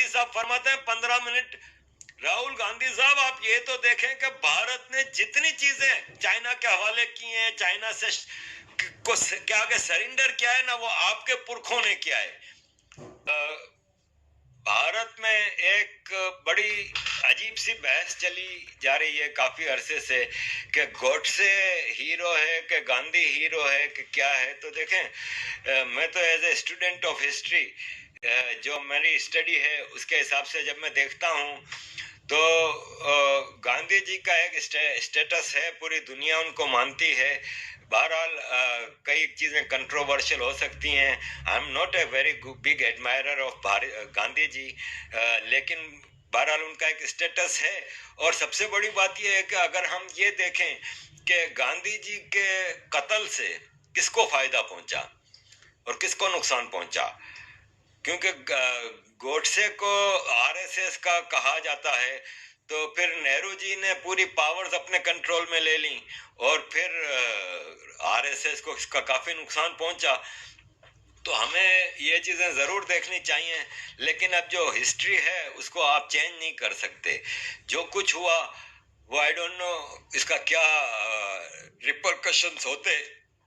गांधी साहब फरमाते हैं 15 मिनट। राहुल गांधी साहब, आप ये तो देखें कि भारत ने जितनी चीजें चाइना के हवाले की हैं, चाइना से को क्या के सरेंडर किया है ना, वो आपके पुरखों ने किया है। भारत में एक बड़ी अजीब सी बहस चली जा रही है काफी अरसे से कि गॉडसे हीरो है कि गांधी हीरो है कि क्या है। तो देखें, मैं तो as a student of history, जो मेरी स्टडी है उसके हिसाब से जब मैं देखता हूँ तो गांधी जी का एक स्टेटस है, पूरी दुनिया उनको मानती है। बहरहाल कई चीजें कंट्रोवर्शियल हो सकती हैं। I am not a very big admirer of Gandhi ji, लेकिन बहरहाल उनका एक स्टेटस है। और सबसे बड़ी बात यह है कि अगर हम ये देखें कि गांधी जी के कत्ल से किसको फायदा पहुंचा और किसको नुकसान पहुंचा, क्योंकि गोडसे को आरएसएस का कहा जाता है, तो फिर नेहरू जी ने पूरी पावर्स अपने कंट्रोल में ले ली और फिर आरएसएस को इसका काफी नुकसान पहुंचा। तो हमें ये चीजें जरूर देखनी चाहिए, लेकिन अब जो हिस्ट्री है उसको आप चेंज नहीं कर सकते। जो कुछ हुआ वो आई डोंट नो इसका क्या रिपरकशंस होते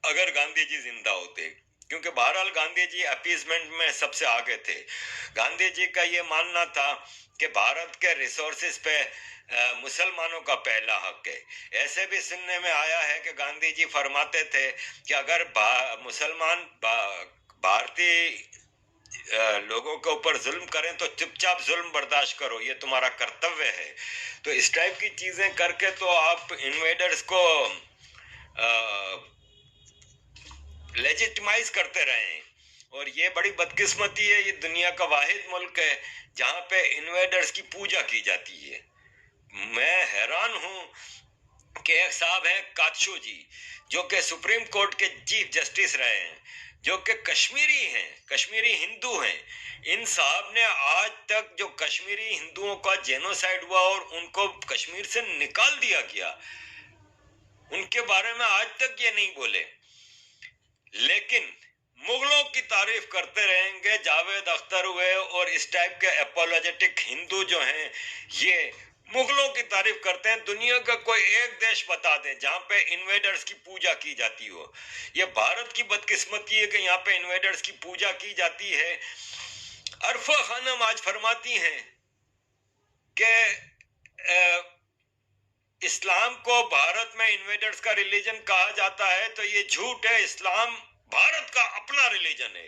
अगर गांधी जी जिंदा होते, क्योंकि बहरहाल गांधी जी अपीजमेंट में सबसे आगे थे। गांधी जी का ये मानना था कि भारत के रिसोर्सेज पे मुसलमानों का पहला हक है। ऐसे भी सुनने में आया है कि गांधी जी फरमाते थे कि अगर मुसलमान भारतीय लोगों के ऊपर जुल्म करें तो चुपचाप जुल्म बर्दाश्त करो, ये तुम्हारा कर्तव्य है। तो इस टाइप की चीजें करके तो आप इन्वेडर्स को लेजिटिमाइज करते रहे हैं, और ये बड़ी बदकिस्मती है। ये दुनिया का वाहिद मुल्क है जहां पे इन्वेडर्स की पूजा की जाती है। मैं हैरान हूं कि एक साहब हैं कातशो जी, जो कि सुप्रीम कोर्ट के चीफ जस्टिस रहे हैं, जो कि कश्मीरी हैं, कश्मीरी हिंदू हैं। इन साहब ने आज तक जो कश्मीरी हिंदुओं का जेनोसाइड हुआ और उनको कश्मीर से निकाल दिया गया, उनके बारे में आज तक ये नहीं बोले। लेकिन मुगलों की तारीफ करते रहेंगे। जावेद अख्तर हुए और इस टाइप के एपोलोजेटिक हिंदू जो हैं, ये मुगलों की तारीफ करते हैं। दुनिया का कोई एक देश बता दें जहां पे इन्वेडर्स की पूजा की जाती हो। ये भारत की बदकिस्मती है कि यहाँ पे इन्वेडर्स की पूजा की जाती है। अरफा खानम आज फरमाती हैं कि इस्लाम को भारत में इन्वेडर्स का रिलीजन कहा जाता है, तो ये झूठ है। इस्लाम भारत का अपना रिलीजन है।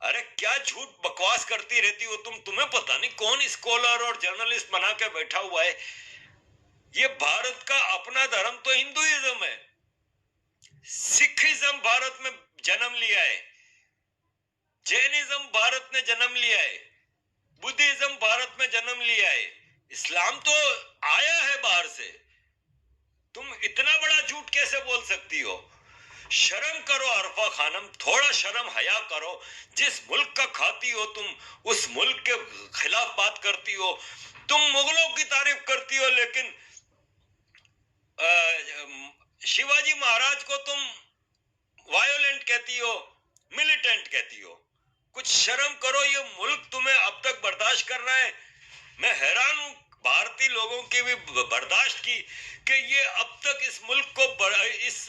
अरे क्या झूठ बकवास करती रहती हो तुम, तुम्हें पता नहीं कौन स्कॉलर और जर्नलिस्ट बना के बैठा हुआ है। ये भारत का अपना धर्म तो हिंदुइज्म है। सिखिज्म भारत में जन्म लिया है, जैनिज्म भारत ने जन्म लिया है, बुद्धिज्म भारत में जन्म लिया है, इस्लाम तो आया है बाहर से। तुम इतना बड़ा झूठ कैसे बोल सकती हो? शर्म करो अरफा खानम, थोड़ा शर्म हया करो। जिस मुल्क का खाती हो तुम, उस मुल्क के खिलाफ बात करती हो। तुम मुगलों की तारीफ करती हो, लेकिन शिवाजी महाराज को तुम वायोलेंट कहती हो, मिलिटेंट कहती हो। कुछ शर्म करो। ये मुल्क तुम्हें अब तक बर्दाश्त कर रहा है। मैं हैरान हूं भारतीय लोगों की भी बर्दाश्त की कि ये अब तक इस मुल्क को इस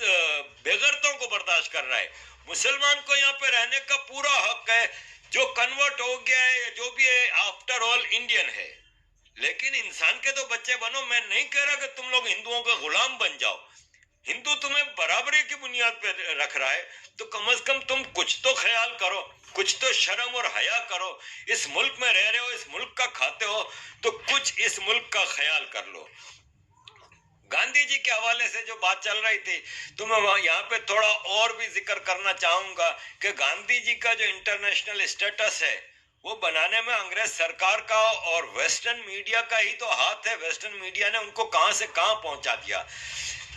बेगरतों को बर्दाश्त कर रहा है। मुसलमान को यहाँ पे रहने का पूरा हक है, जो कन्वर्ट हो गया है, जो भी है, आफ्टर ऑल इंडियन है। लेकिन इंसान के तो बच्चे बनो। मैं नहीं कह रहा कि तुम लोग हिंदुओं का गुलाम बन जाओ। हिंदू तुम्हें बराबरी की बुनियाद पे रख रहा है, तो कम से कम तुम कुछ तो ख्याल करो, कुछ तो शर्म और हया करो। इस मुल्क में रह रहे हो, इस मुल्क का खाते हो, तो कुछ इस मुल्क का ख्याल कर लो। गांधी जी के हवाले से जो बात चल रही थी, तो मैं यहाँ पे थोड़ा और भी जिक्र करना चाहूंगा कि गांधी जी का जो इंटरनेशनल स्टेटस है, वो बनाने में अंग्रेज सरकार का और वेस्टर्न मीडिया का ही तो हाथ है। वेस्टर्न मीडिया ने उनको कहां से कहां पहुंचा दिया।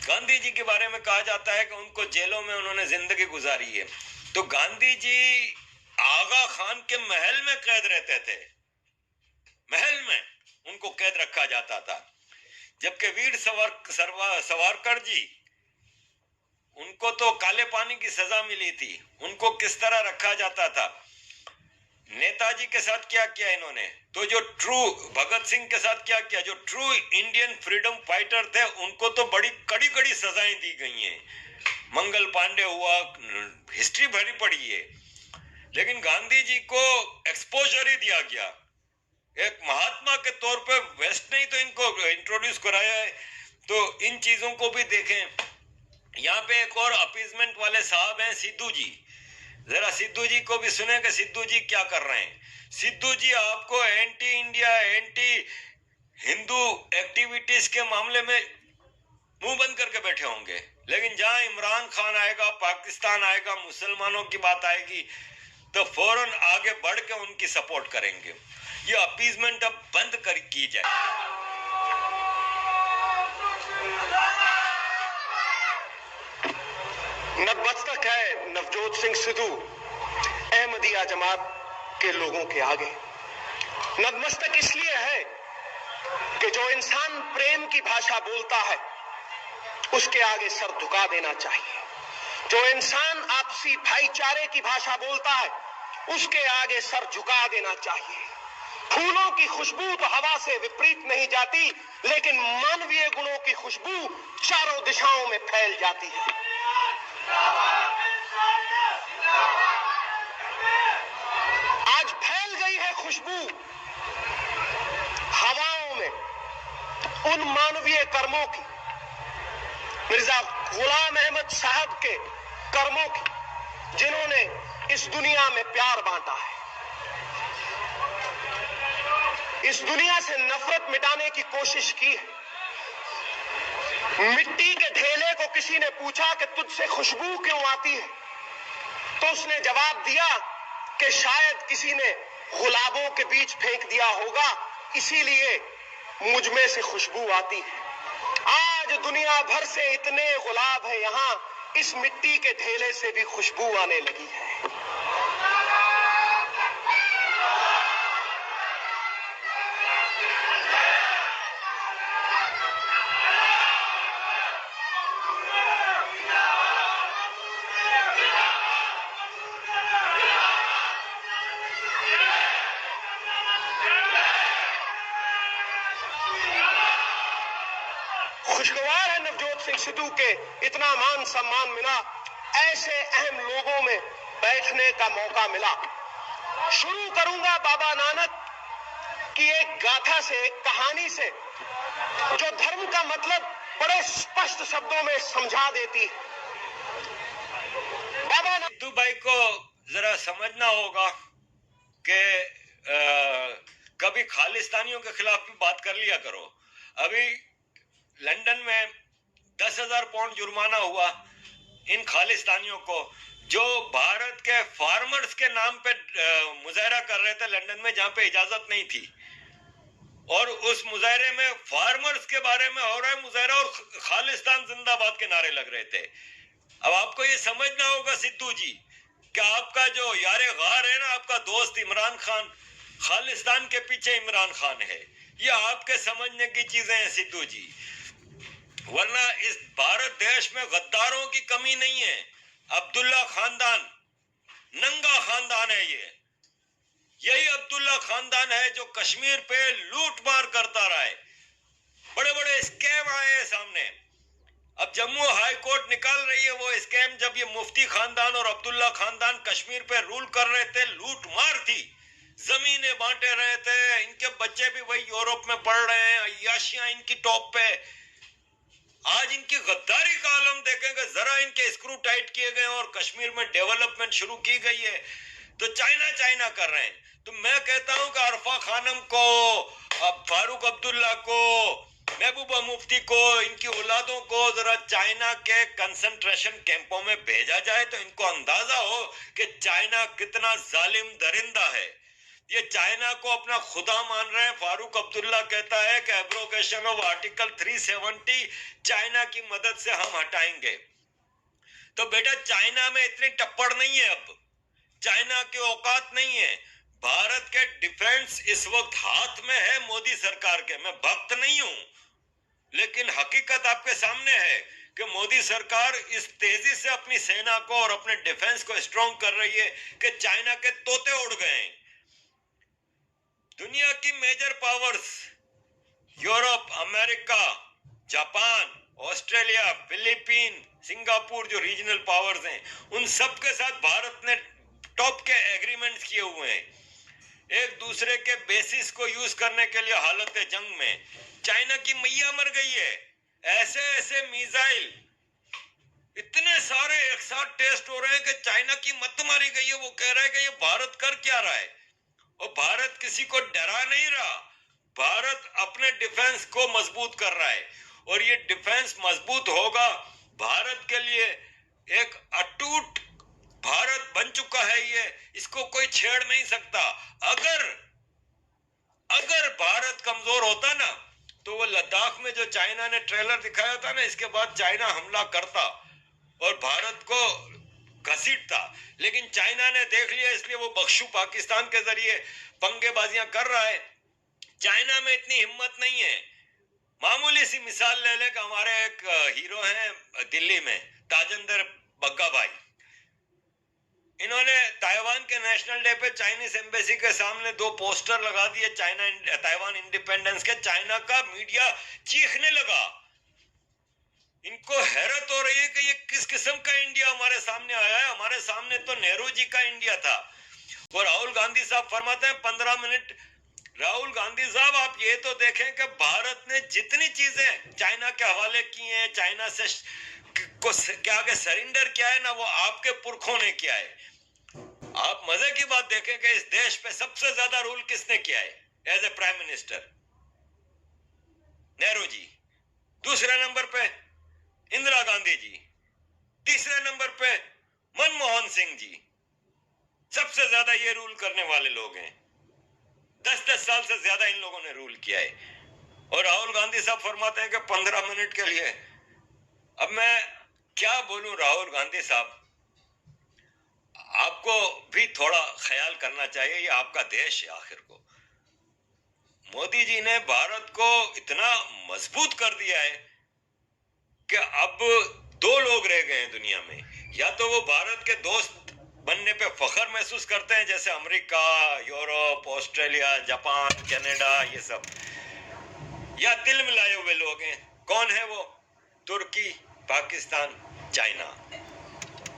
गांधी जी के बारे में कहा जाता है कि उनको जेलों में उन्होंने जिंदगी गुजारी है। तो गांधी जी आगा खान के महल में कैद रहते थे, महल में उनको कैद रखा जाता था। जबकि वीर सावरकर जी, उनको तो काले पानी की सजा मिली थी। उनको किस तरह रखा जाता था? नेताजी के साथ क्या किया इन्होंने, तो जो ट्रू भगत सिंह के साथ क्या किया, जो ट्रू इंडियन फ्रीडम फाइटर थे उनको तो बड़ी कड़ी कड़ी सजाएं दी गई हैं। मंगल पांडे हुआ, हिस्ट्री भरी पड़ी है। लेकिन गांधी जी को एक्सपोजर ही दिया गया, एक महात्मा के तौर पे वेस्ट ने ही तो इनको इंट्रोड्यूस कराया है। तो इन चीजों को भी देखें। यहाँ पे एक और अपीजमेंट वाले साहब हैं, सिद्धू जी। जरा सिद्धू जी को भी सुने कि सिद्धू जी क्या कर रहे हैं। सिद्धू जी आपको anti India, anti Hindu activities के मामले में मुंह बंद करके बैठे होंगे, लेकिन जहां इमरान खान आएगा, पाकिस्तान आएगा, मुसलमानों की बात आएगी तो फौरन आगे बढ़ के उनकी सपोर्ट करेंगे। ये अपीजमेंट अब बंद कर की जाए। नतमस्तक है नवजोत सिंह सिद्धू अहमदिया जमात के लोगों के आगे। नतमस्तक इसलिए है कि जो इंसान प्रेम की भाषा बोलता है उसके आगे सर झुका देना चाहिए। जो इंसान आपसी भाईचारे की भाषा बोलता है उसके आगे सर झुका देना चाहिए। फूलों की खुशबू तो हवा से विपरीत नहीं जाती, लेकिन मानवीय गुणों की खुशबू चारों दिशाओं में फैल जाती है। आज फैल गई है खुशबू हवाओं में उन मानवीय कर्मों की, मिर्जा गुलाम अहमद साहब के कर्मों की, जिन्होंने इस दुनिया में प्यार बांटा है, इस दुनिया से नफरत मिटाने की कोशिश की है। मिट्टी के ढेले को किसी ने पूछा कि तुझसे खुशबू क्यों आती है, तो उसने जवाब दिया कि शायद किसी ने गुलाबों के बीच फेंक दिया होगा, इसीलिए मुझ में से खुशबू आती है। आज दुनिया भर से इतने गुलाब है, यहां इस मिट्टी के ढेले से भी खुशबू आने लगी है। खुशगवार है नवजोत सिंह सिद्धू के इतना मान सम्मान मिला, ऐसे अहम लोगों में बैठने का मौका मिला। शुरू करूंगा बाबा नानक की एक गाथा से, एक कहानी से, जो धर्म का मतलब बड़े स्पष्ट शब्दों में समझा देती है। बाबा सिद्धू भाई को जरा समझना होगा कि कभी खालिस्तानियों के खिलाफ भी बात कर लिया करो। अभी लंदन में 10,000 पाउंड जुर्माना हुआ इन खालिस्तानियों को जो भारत के फार्मर्स के नाम पे मुजाहरा कर रहे थे लंदन में, जहां पे इजाजत नहीं थी। और उस मुजाहरे में फार्मर्स के बारे में हो रहा है मुजाहरा और खालिस्तान जिंदाबाद के नारे लग रहे थे। अब आपको ये समझना होगा सिद्धू जी कि आपका जो यारे गार है ना, आपका दोस्त इमरान खान, खालिस्तान के पीछे इमरान खान है। ये आपके समझने की चीजें हैं सिद्धू जी, वरना इस भारत देश में गद्दारों की कमी नहीं है। अब्दुल्ला खानदान नंगा खानदान है। यही अब्दुल्ला खानदान है जो कश्मीर पे लूट मार करता रहा है। बड़े बड़े स्कैम आए हैं सामने। अब जम्मू हाई कोर्ट निकाल रही है वो स्कैम, जब ये मुफ्ती खानदान और अब्दुल्ला खानदान कश्मीर पे रूल कर रहे थे, लूट मार थी, जमीनें बांटे रहे थे, इनके बच्चे भी वही यूरोप में पढ़ रहे हैं, अय्याशियां इनकी टॉप पे। आज इनकी गद्दारी का आलम देखेंगे, जरा इनके स्क्रू टाइट किए गए और कश्मीर में डेवलपमेंट शुरू की गई है तो चाइना कर रहे हैं। तो मैं कहता हूं कि अरफा खानम को, फारूक अब्दुल्ला को, महबूबा मुफ्ती को, इनकी औलादों को जरा चाइना के कंसंट्रेशन कैंपों में भेजा जाए तो इनको अंदाजा हो कि चाइना कितना जालिम दरिंदा है। ये चाइना को अपना खुदा मान रहे हैं। फारूक अब्दुल्ला कहता है कि एब्रोगेशन ऑफ आर्टिकल 370 चाइना की मदद से हम हटाएंगे। तो बेटा चाइना में इतनी टप्पड़ नहीं है, अब चाइना की औकात नहीं है। भारत के डिफेंस इस वक्त हाथ में है मोदी सरकार के। मैं भक्त नहीं हूं, लेकिन हकीकत आपके सामने है कि मोदी सरकार इस तेजी से अपनी सेना को और अपने डिफेंस को स्ट्रॉन्ग कर रही है कि चाइना के तोते उड़ गए हैं। दुनिया की major powers Europe, America, Japan, Australia, Philippine, Singapore जो रीजनल पावर्स हैं, उन सब के साथ भारत ने टॉप के एग्रीमेंट्स किए हुए हैं। एक दूसरे के बेसिस को यूज करने के लिए हालत जंग में चाइना की मैया मर गई है। ऐसे ऐसे मिसाइल इतने सारे एक साथ टेस्ट हो रहे हैं कि चाइना की मत मारी गई है। वो कह रहा है कि ये भारत कर क्या रहा है, और भारत किसी को डरा नहीं रहा। भारत अपने डिफेंस को मजबूत कर रहा है, और ये डिफेंस मजबूत होगा। भारत के लिए एक अटूट भारत बन चुका है ये, इसको कोई छेड़ नहीं सकता। अगर भारत कमजोर होता ना, तो वो लद्दाख में जो चाइना ने ट्रेलर दिखाया था ना, इसके बाद चाइना हमला करता और भारत को घसीटता। लेकिन चाइना ने देख लिया, इसलिए वो बख्शू पाकिस्तान के जरिए पंगेबाजियां कर रहा है। चाइना में इतनी हिम्मत नहीं है। मामूली सी मिसाल ले ले कि हमारे एक हीरो हैं दिल्ली में, ताजिंदर बग्गा भाई। इन्होंने ताइवान के नेशनल डे पे चाइनीज एम्बेसी के सामने 2 पोस्टर लगा दिए ताइवान इंडिपेंडेंस के। चाइना का मीडिया चीखने लगा। इनको हैरत हो रही है कि ये किस किस्म का इंडिया हमारे सामने आया है। हमारे सामने तो नेहरू जी का इंडिया था। और राहुल गांधी साहब फरमाते हैं 15 मिनट। राहुल गांधी साहब, आप ये तो देखें कि भारत ने जितनी चीजें चाइना के हवाले की हैं, चाइना से को क्या के सरेंडर किया है ना, वो आपके पुरखों ने किया है। आप मजे की बात देखें कि इस देश पे सबसे ज्यादा रूल किसने किया है as a prime minister? Nehru ji. दूसरे नंबर पे इंदिरा गांधी जी। तीसरे नंबर पे मनमोहन सिंह जी। सबसे ज्यादा ये रूल करने वाले लोग हैं। 10-10 साल से ज्यादा इन लोगों ने रूल किया है। और राहुल गांधी साहब फरमाते हैं कि 15 मिनट के लिए। अब मैं क्या बोलूं राहुल गांधी साहब, आपको भी थोड़ा ख्याल करना चाहिए। ये आपका देश है आखिर को। मोदी जी ने भारत को इतना मजबूत कर दिया है कि अब 2 लोग रह गए हैं दुनिया में। या तो वो भारत के दोस्त बनने पे फख्र महसूस करते हैं, जैसे America, Europe, Australia, Japan, Canada, ये सब, या दिल मिलाए हुए लोग हैं। कौन है वो? तुर्की, पाकिस्तान, चाइना।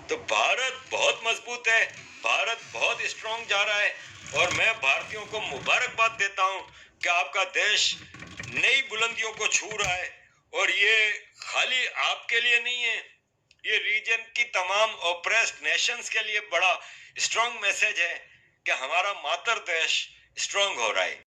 तो भारत बहुत मजबूत है, भारत बहुत स्ट्रांग जा रहा है। और मैं भारतीयों को मुबारकबाद देता हूं कि आपका देश नई बुलंदियों को छू रहा है। और ये खाली आपके लिए नहीं है, ये रीजन की तमाम ओप्रेस्ड नेशंस के लिए बड़ा स्ट्रांग मैसेज है कि हमारा मातर देश स्ट्रांग हो रहा है।